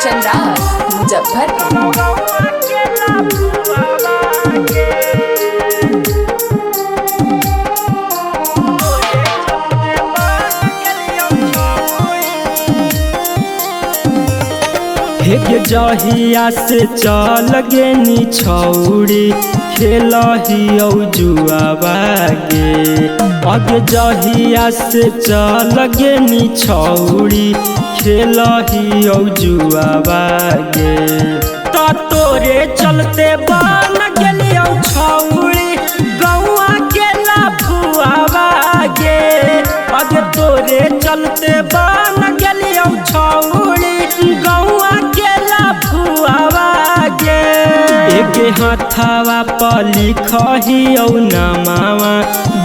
कंचन राज मुजफ्फरपुर। हेगे जहिया से चल गेनी छौड़ी खेलही जुआवा गे। अगे जहिया से चल गेनी छौड़ी खेलही जुआवा गे। तो तोरे चलते बन गेलियो छौड़ी गौआ के लफुआवा गे। अगे तोरे चलते बन गेलियो छौड़ी गौआ के लफुआवा गे। एके हाथावा पर लिखही नामावा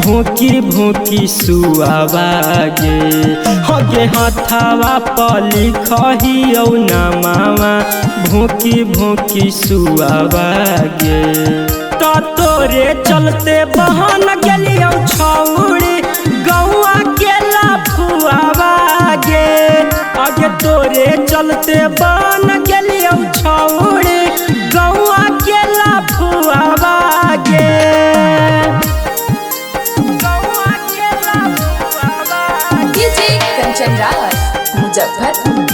भोंकी भोंकी सुआवा गे। हगे हाथावा पर लिखही नामावा भोंकी भोंकी सुआवा गे। तो तोरे चलते बहन गेलियो छौड़ी गौआ के लफुआवा गे। आगे तोरे चलते बन गेलियो छौड़ी गौआ के लफुआवा गे। डीजे कंचन राज मुजफ्फरपुर।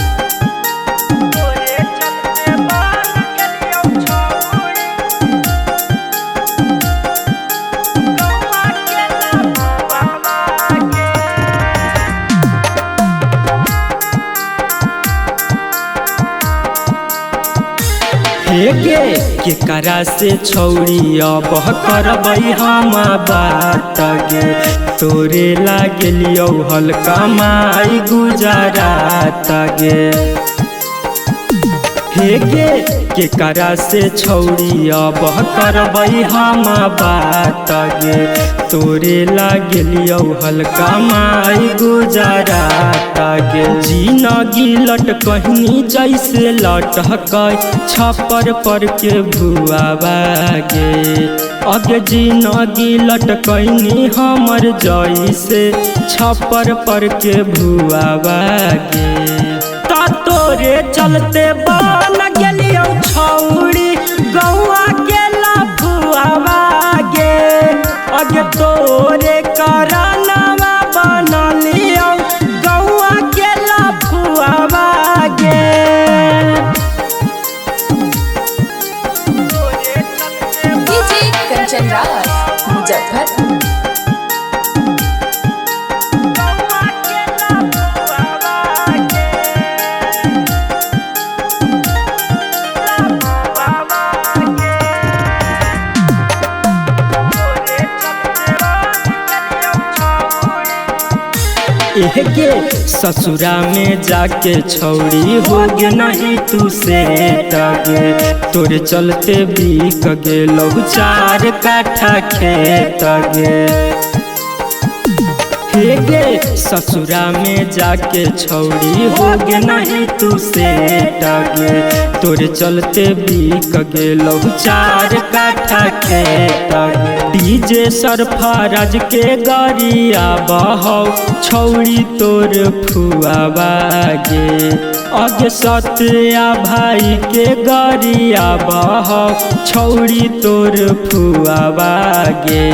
हेगे केकरा से छौड़ी अब करबै हम बात गे। तोरे लागलियो हल्का माई गुजरात गे। हेगे केकरा से छौड़ी अब करबै हम बात गे। तोरे लागलियो हल्का माई गुजरात गे। जिनगी लटकनी जैसे लटक छपर पर के भुआवा गे। अगे जिनगी लटकनी हमर जैसे छपर पर के भुआवा गे। ता तोरे चलते बन गेलियो छौड़ी गौआ के लफुआवा गे। अगे तोरे करनवा बनलियो गौआ के लफुआवा गे। डीजे कंचन राज मुजफ्फरपुर। एके ससुरा में जाके छौड़ी होगे नहीं तू से टगे। तोरे चलते बिक गेलौ 4 काठा खेत गे। हेगे ससुरा में जाके छौड़ी होगे नहीं तू से टगे। तोरे चलते बिक गेलौ 4 काठा खेत गे। डीजे सरफराज के गरिया बहौ छौड़ी तोर फुआवा गे। अगे सत्या भाई के गरिया बहौ छौड़ी तोर फुआवा गे।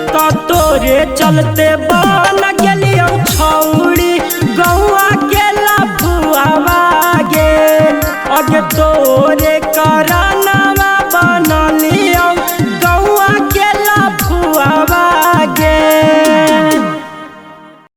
तो तोरे चलते बन गेलियो छौड़ी गौआ के लफुआवा गे। अगे तोरे कर